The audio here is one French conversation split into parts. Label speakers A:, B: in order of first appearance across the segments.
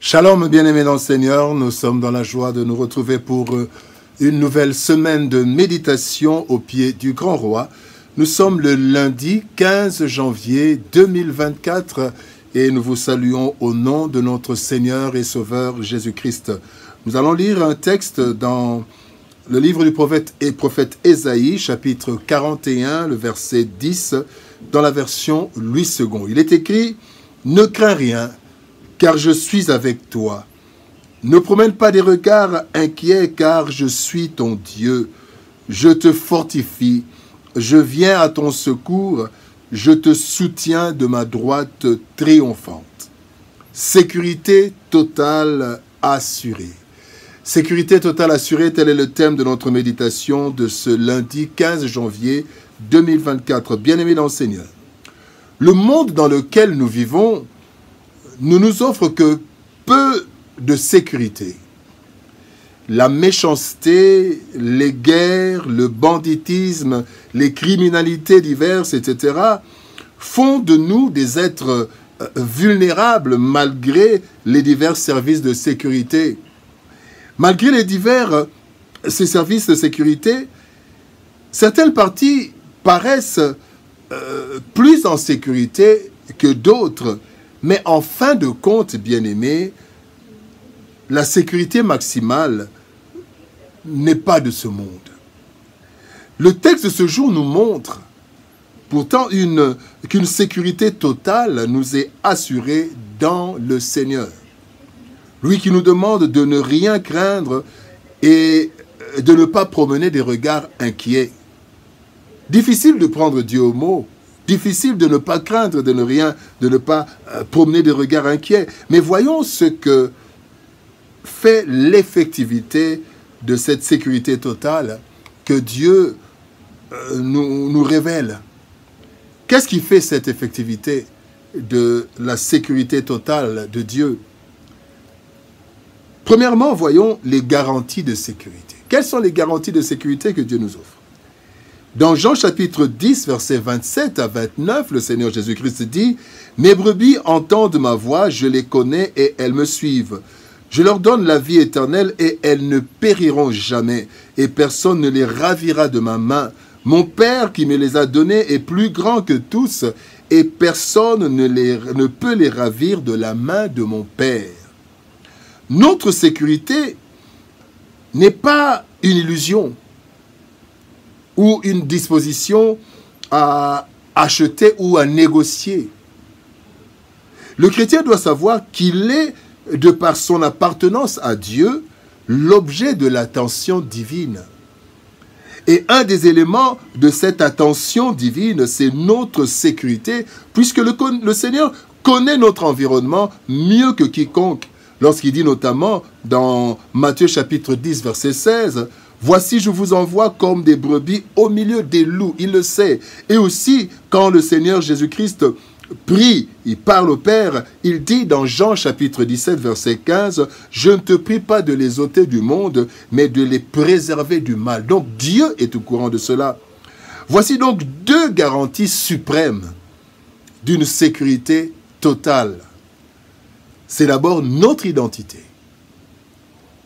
A: Shalom, bien-aimés dans le Seigneur, nous sommes dans la joie de nous retrouver pour une nouvelle semaine de méditation au pied du Grand Roi. Nous sommes le lundi 15 janvier 2024 et nous vous saluons au nom de notre Seigneur et Sauveur Jésus-Christ. Nous allons lire un texte dans le livre du prophète Ésaïe, chapitre 41, le verset 10, dans la version Louis II. Il est écrit « Ne crains rien ». Car je suis avec toi. Ne promène pas des regards inquiets, car je suis ton Dieu. Je te fortifie, je viens à ton secours, je te soutiens de ma droite triomphante. Sécurité totale assurée. Sécurité totale assurée, tel est le thème de notre méditation de ce lundi 15 janvier 2024. Bien-aimés dans le Seigneur, le monde dans lequel nous vivons ne nous offre que peu de sécurité. La méchanceté, les guerres, le banditisme, les criminalités diverses, etc., font de nous des êtres vulnérables malgré les divers services de sécurité. Malgré ces services de sécurité, certaines parties paraissent plus en sécurité que d'autres. Mais en fin de compte, bien-aimés, la sécurité maximale n'est pas de ce monde. Le texte de ce jour nous montre pourtant qu'une sécurité totale nous est assurée dans le Seigneur. Lui qui nous demande de ne rien craindre et de ne pas promener des regards inquiets. Difficile de prendre Dieu au mot. Difficile de ne pas craindre, de ne pas promener des regards inquiets. Mais voyons ce que fait l'effectivité de cette sécurité totale que Dieu nous révèle. Qu'est-ce qui fait cette effectivité de la sécurité totale de Dieu? Premièrement, voyons les garanties de sécurité. Quelles sont les garanties de sécurité que Dieu nous offre? Dans Jean chapitre 10, versets 27 à 29, le Seigneur Jésus-Christ dit « Mes brebis entendent ma voix, je les connais et elles me suivent. Je leur donne la vie éternelle et elles ne périront jamais, et personne ne les ravira de ma main. Mon Père qui me les a donnés est plus grand que tous, et personne ne peut les ravir de la main de mon Père. » Notre sécurité n'est pas une illusion ou une disposition à acheter ou à négocier. Le chrétien doit savoir qu'il est, de par son appartenance à Dieu, l'objet de l'attention divine. Et un des éléments de cette attention divine, c'est notre sécurité, puisque le Seigneur connaît notre environnement mieux que quiconque. Lorsqu'il dit notamment dans Matthieu chapitre 10, verset 16, « Voici, je vous envoie comme des brebis au milieu des loups. » Il le sait. Et aussi, quand le Seigneur Jésus-Christ prie, il parle au Père, il dit dans Jean chapitre 17, verset 15, « Je ne te prie pas de les ôter du monde, mais de les préserver du mal. » Donc Dieu est au courant de cela. Voici donc deux garanties suprêmes d'une sécurité totale. C'est d'abord notre identité.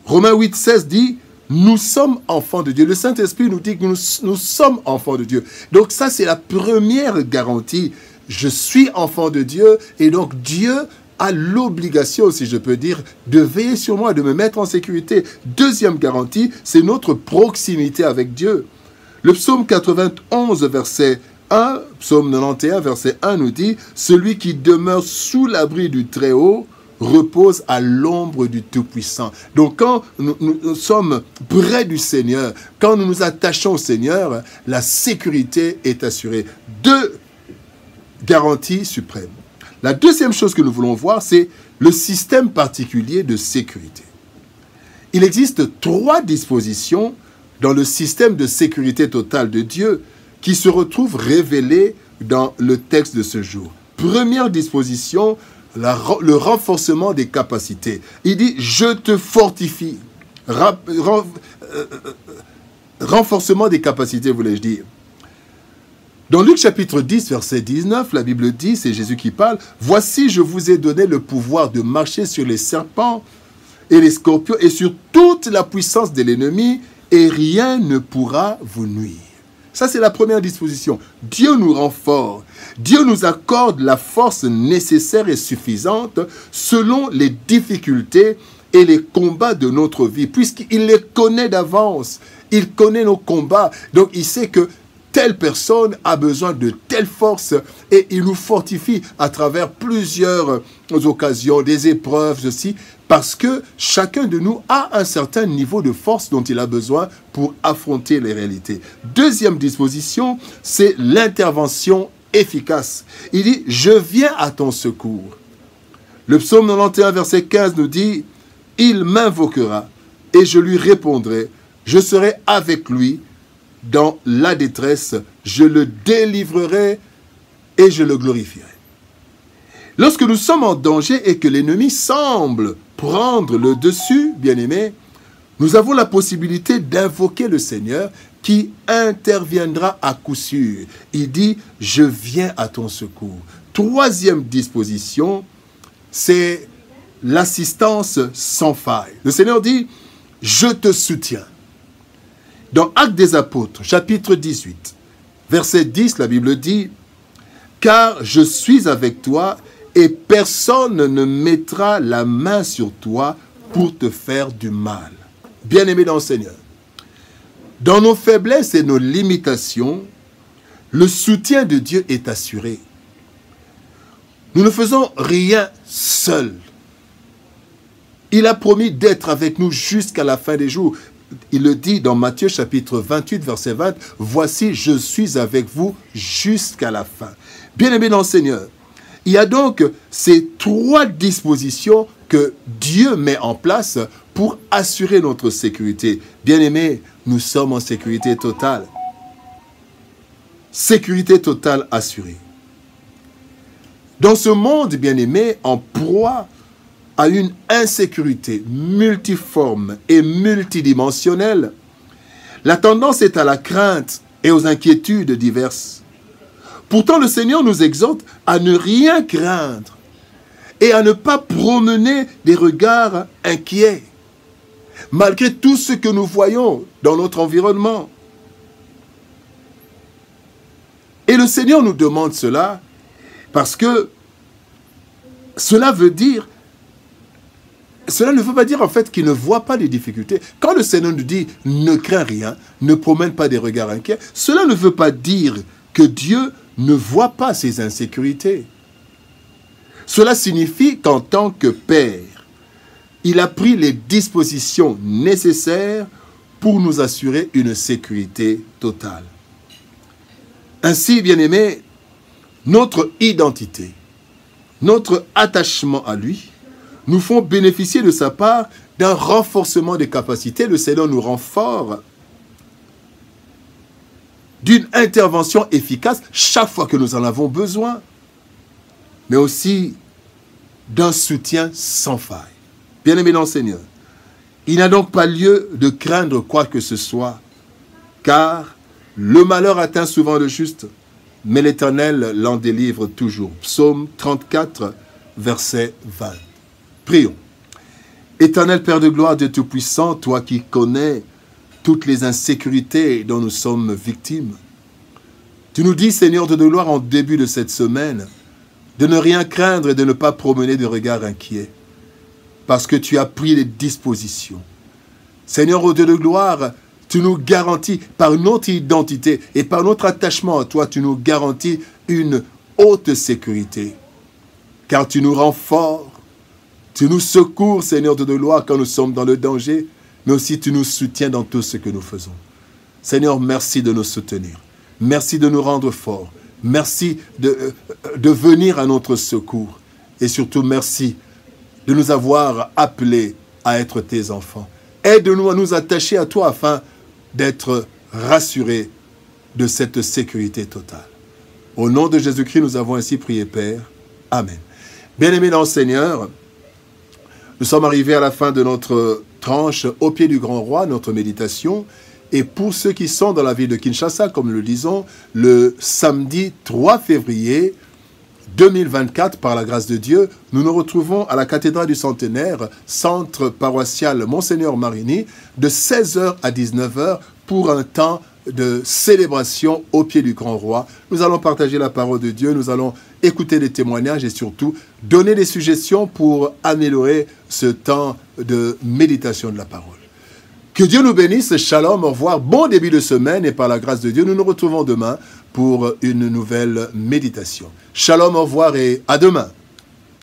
A: Romains 8, 16 dit, nous sommes enfants de Dieu. Le Saint-Esprit nous dit que nous sommes enfants de Dieu. Donc ça, c'est la première garantie. Je suis enfant de Dieu et donc Dieu a l'obligation, si je peux dire, de veiller sur moi, de me mettre en sécurité. Deuxième garantie, c'est notre proximité avec Dieu. Le psaume 91, verset 1, psaume 91, verset 1 nous dit, « Celui qui demeure sous l'abri du Très-Haut repose à l'ombre du Tout-Puissant. » Donc quand nous sommes près du Seigneur, quand nous nous attachons au Seigneur, la sécurité est assurée. Deux garanties suprêmes. La deuxième chose que nous voulons voir, c'est le système particulier de sécurité. Il existe trois dispositions dans le système de sécurité totale de Dieu qui se retrouvent révélées dans le texte de ce jour. Première disposition, le renforcement des capacités. Il dit, je te fortifie. Renforcement des capacités, voulais-je dire. Dans Luc chapitre 10, verset 19, la Bible dit, c'est Jésus qui parle, « Voici, je vous ai donné le pouvoir de marcher sur les serpents et les scorpions et sur toute la puissance de l'ennemi, et rien ne pourra vous nuire. » Ça, c'est la première disposition. Dieu nous rend forts. Dieu nous accorde la force nécessaire et suffisante selon les difficultés et les combats de notre vie, puisqu'il les connaît d'avance. Il connaît nos combats. Donc, il sait que telle personne a besoin de telle force et il nous fortifie à travers plusieurs occasions, des épreuves aussi, parce que chacun de nous a un certain niveau de force dont il a besoin pour affronter les réalités. Deuxième disposition, c'est l'intervention efficace. Il dit « Je viens à ton secours ». Le psaume 91, verset 15 nous dit « Il m'invoquera et je lui répondrai, je serai avec lui dans la détresse, je le délivrerai et je le glorifierai. » Lorsque nous sommes en danger et que l'ennemi semble prendre le dessus, bien-aimés, nous avons la possibilité d'invoquer le Seigneur qui interviendra à coup sûr. Il dit « Je viens à ton secours ». Troisième disposition, c'est l'assistance sans faille. Le Seigneur dit « Je te soutiens ». Dans Actes des Apôtres, chapitre 18, verset 10, la Bible dit « Car je suis avec toi et personne ne mettra la main sur toi pour te faire du mal. » Bien-aimés dans le Seigneur, dans nos faiblesses et nos limitations, le soutien de Dieu est assuré. Nous ne faisons rien seuls. Il a promis d'être avec nous jusqu'à la fin des jours. Il le dit dans Matthieu chapitre 28, verset 20, « Voici, je suis avec vous jusqu'à la fin. » Bien-aimés dans le Seigneur, il y a donc ces trois dispositions que Dieu met en place pour assurer notre sécurité. Bien-aimés, nous sommes en sécurité totale. Sécurité totale assurée. Dans ce monde, bien-aimés, en proie à une insécurité multiforme et multidimensionnelle, la tendance est à la crainte et aux inquiétudes diverses. Pourtant, le Seigneur nous exhorte à ne rien craindre et à ne pas promener des regards inquiets, malgré tout ce que nous voyons dans notre environnement. Et le Seigneur nous demande cela parce que cela ne veut pas dire en fait qu'il ne voit pas les difficultés. Quand le Seigneur nous dit « ne crains rien, ne promène pas des regards inquiets », cela ne veut pas dire que Dieu ne voit pas ces insécurités. Cela signifie qu'en tant que Père, il a pris les dispositions nécessaires pour nous assurer une sécurité totale. Ainsi, bien-aimés, notre identité, notre attachement à lui, nous font bénéficier de sa part d'un renforcement des capacités. Le Seigneur nous rend forts, d'une intervention efficace chaque fois que nous en avons besoin, mais aussi d'un soutien sans faille. Bien-aimés dans le Seigneur, il n'a donc pas lieu de craindre quoi que ce soit, car le malheur atteint souvent le juste, mais l'Éternel l'en délivre toujours. Psaume 34, verset 20. Prions. Éternel Père de gloire, Dieu Tout-Puissant, toi qui connais toutes les insécurités dont nous sommes victimes, tu nous dis, Seigneur de gloire, en début de cette semaine, de ne rien craindre et de ne pas promener de regards inquiets, parce que tu as pris les dispositions. Seigneur, ô Dieu de gloire, tu nous garantis, par notre identité et par notre attachement à toi, tu nous garantis une haute sécurité, car tu nous rends forts, tu nous secours, Seigneur de gloire, quand nous sommes dans le danger, mais aussi tu nous soutiens dans tout ce que nous faisons. Seigneur, merci de nous soutenir. Merci de nous rendre forts. Merci de venir à notre secours. Et surtout, merci de nous avoir appelés à être tes enfants. Aide-nous à nous attacher à toi afin d'être rassurés de cette sécurité totale. Au nom de Jésus-Christ, nous avons ainsi prié, Père. Amen. Bien-aimés dans le Seigneur, nous sommes arrivés à la fin de notre tranche au pied du grand roi, notre méditation. Et pour ceux qui sont dans la ville de Kinshasa, comme nous le disons, le samedi 3 février 2024, par la grâce de Dieu, nous nous retrouvons à la cathédrale du Centenaire, centre paroissial Monseigneur Marini, de 16h à 19h pour un temps de célébration au pied du Grand Roi. Nous allons partager la parole de Dieu, nous allons écouter des témoignages et surtout donner des suggestions pour améliorer ce temps de méditation de la parole. Que Dieu nous bénisse, shalom, au revoir, bon début de semaine et par la grâce de Dieu, nous nous retrouvons demain pour une nouvelle méditation. Shalom, au revoir et à demain.